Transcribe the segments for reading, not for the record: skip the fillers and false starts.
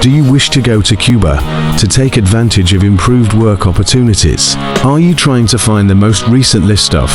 Do you wish to go to Cuba to take advantage of improved work opportunities? Are you trying to find the most recent list of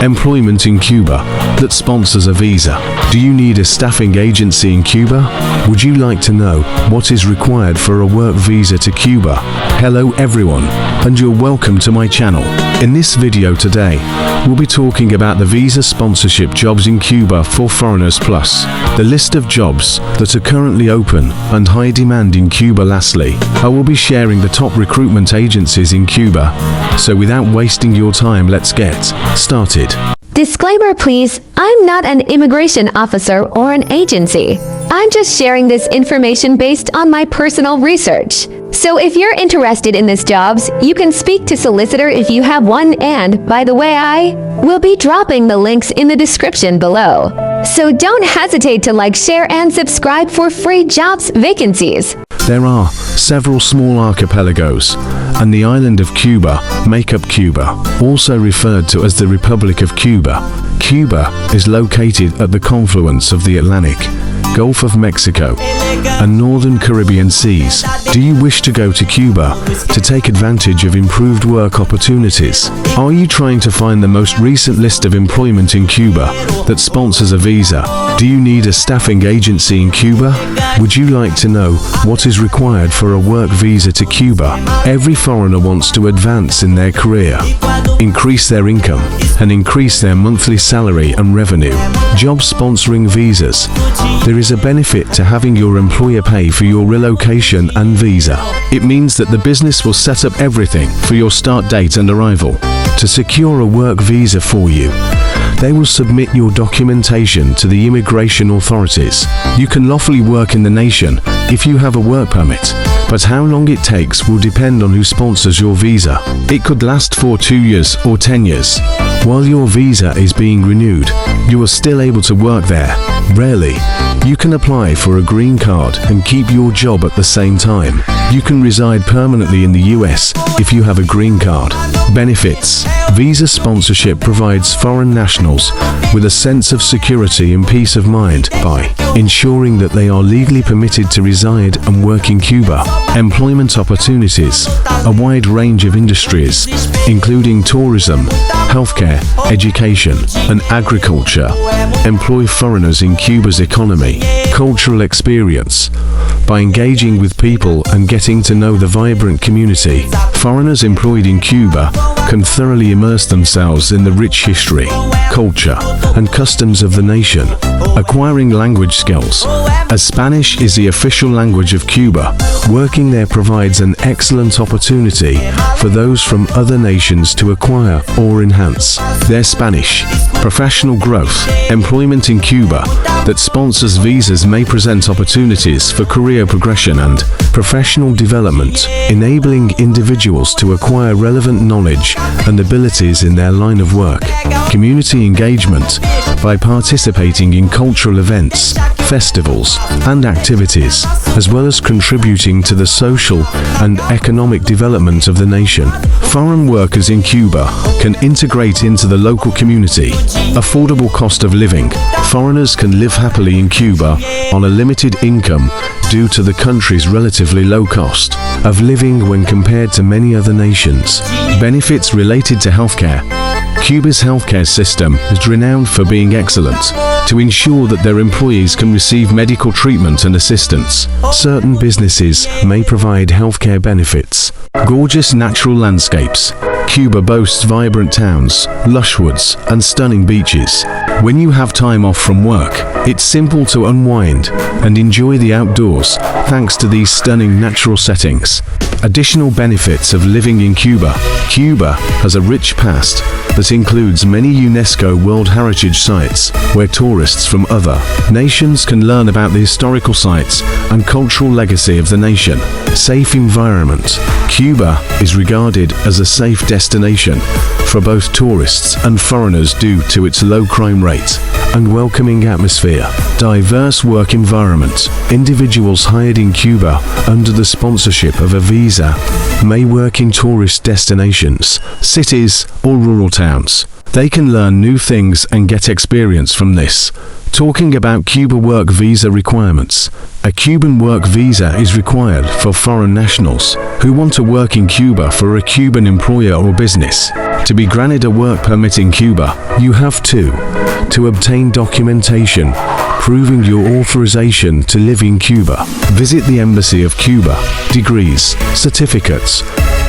employment in Cuba that sponsors a visa? Do you need a staffing agency in Cuba? Would you like to know what is required for a work visa to Cuba? Hello everyone, and you're welcome to my channel. In this video today, we'll be talking about the visa sponsorship jobs in Cuba for foreigners, plus the list of jobs that are currently open and high demand in Cuba. Lastly, I will be sharing the top recruitment agencies in Cuba. So without wasting your time, let's get started. Disclaimer please, I'm not an immigration officer or an agency. I'm just sharing this information based on my personal research. So if you're interested in these jobs, you can speak to solicitor if you have one, and by the way, I will be dropping the links in the description below. So don't hesitate to like, share and subscribe for free jobs vacancies. There are several small archipelagos, and the island of Cuba make up Cuba, also referred to as the Republic of Cuba. Cuba is located at the confluence of the Atlantic, Gulf of Mexico, and northern Caribbean seas. Do you wish to go to Cuba to take advantage of improved work opportunities? Are you trying to find the most recent list of employment in Cuba that sponsors a visa? Do you need a staffing agency in Cuba? Would you like to know what is required for a work visa to Cuba? Every foreigner wants to advance in their career, increase their income, and increase their monthly salary and revenue. Job sponsoring visas. There is a benefit to having your employer pay for your relocation and visa. It means that the business will set up everything for your start date and arrival. To secure a work visa for you, they will submit your documentation to the immigration authorities. You can lawfully work in the nation if you have a work permit, but how long it takes will depend on who sponsors your visa. It could last for 2 years or 10 years. While your visa is being renewed, you are still able to work there. Rarely, you can apply for a green card and keep your job at the same time. You can reside permanently in the US if you have a green card. Benefits. Visa sponsorship provides foreign nationals with a sense of security and peace of mind by ensuring that they are legally permitted to reside and work in Cuba. Employment opportunities. A wide range of industries, including tourism, healthcare, education, and agriculture, employ foreigners in Cuba's economy. Cultural experience. By engaging with people and getting to know the vibrant community, foreigners employed in Cuba can thoroughly immerse themselves in the rich history, culture, and customs of the nation. Acquiring language skills. As Spanish is the official language of Cuba, working there provides an excellent opportunity for those from other nations to acquire or enhance their Spanish. Professional growth. Employment in Cuba that sponsors visas may present opportunities for career progression and professional development, enabling individuals to acquire relevant knowledge and abilities in their line of work. Community engagement. By participating in cultural events, festivals, and activities, as well as contributing to the social and economic development of the nation. Foreign workers in Cuba can integrate into the local community. Affordable cost of living. Foreigners can live happily in Cuba on a limited income due to the country's relatively low cost of living when compared to many other nations. Benefits related to healthcare. Cuba's healthcare system is renowned for being excellent to ensure that their employees can receive medical treatment and assistance. Certain businesses may provide healthcare benefits. Gorgeous natural landscapes. Cuba boasts vibrant towns, lush woods, and stunning beaches. When you have time off from work, it's simple to unwind and enjoy the outdoors thanks to these stunning natural settings. Additional benefits of living in Cuba. Cuba has a rich past that includes many UNESCO World Heritage Sites where tourists from other nations can learn about the historical sites and cultural legacy of the nation. Safe environment. Cuba is regarded as a safe destination for both tourists and foreigners due to its low crime rate and welcoming atmosphere. Diverse work environment. Individuals hired in Cuba under the sponsorship of a visa visa may work in tourist destinations, cities, or rural towns. They can learn new things and get experience from this. Talking about Cuba work visa requirements. A Cuban work visa is required for foreign nationals who want to work in Cuba for a Cuban employer or business. To be granted a work permit in Cuba, you have to obtain documentation proving your authorization to live in Cuba. Visit the Embassy of Cuba, degrees, certificates,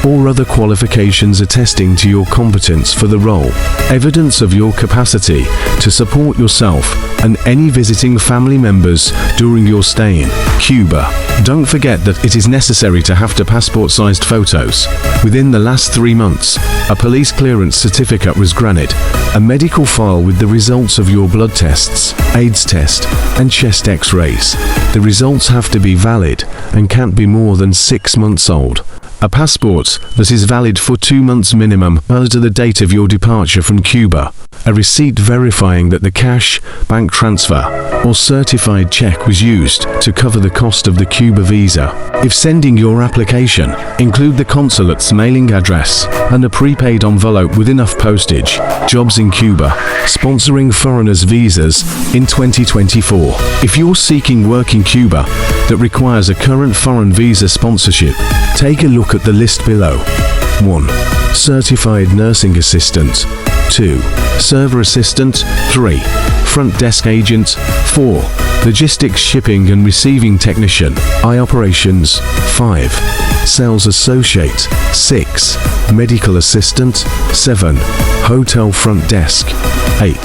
or other qualifications attesting to your competence for the role, evidence of your capacity to support yourself and any visiting family members during your stay in Cuba. Don't forget that it is necessary to have passport-sized photos. Within the last 3 months, a police clearance certificate was granted, a medical file with the results of your blood tests, AIDS test, and chest x-rays. The results have to be valid and can't be more than 6 months old. A passport that is valid for 2 months minimum prior to the date of your departure from Cuba. A receipt verifying that the cash, bank transfer, or certified check was used to cover the cost of the Cuba visa. If sending your application, include the consulate's mailing address and a prepaid envelope with enough postage. Jobs in Cuba, sponsoring foreigners' visas in 2024. If you're seeking work in Cuba that requires a current foreign visa sponsorship, take a look at the list below. 1. Certified nursing assistant. 2. Server assistant. 3. Front desk agent. 4. Logistics shipping and receiving technician. Operations. 5. Sales associate. 6. Medical assistant. 7. Hotel front desk. 8.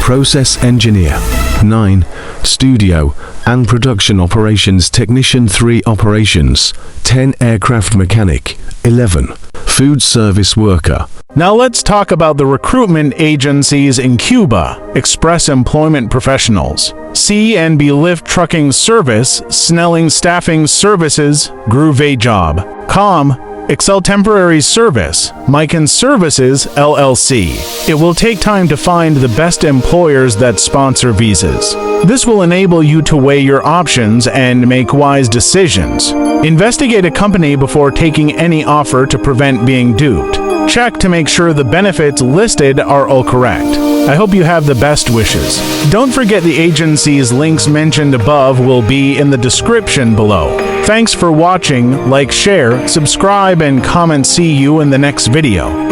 Process engineer. 9. Studio and production operations technician. 3. Operations. 10. Aircraft mechanic. 11. Food service worker. Now let's talk about the recruitment agencies in Cuba. Express Employment Professionals, C&B Lift Trucking Service, Snelling Staffing Services, Groove Job, Com, Excel Temporary Service, MICANN Services, LLC. It will take time to find the best employers that sponsor visas. This will enable you to weigh your options and make wise decisions. Investigate a company before taking any offer to prevent being duped. Check to make sure the benefits listed are all correct. I hope you have the best wishes. Don't forget the agency's links mentioned above will be in the description below. Thanks for watching, like, share, subscribe, and comment. See you in the next video.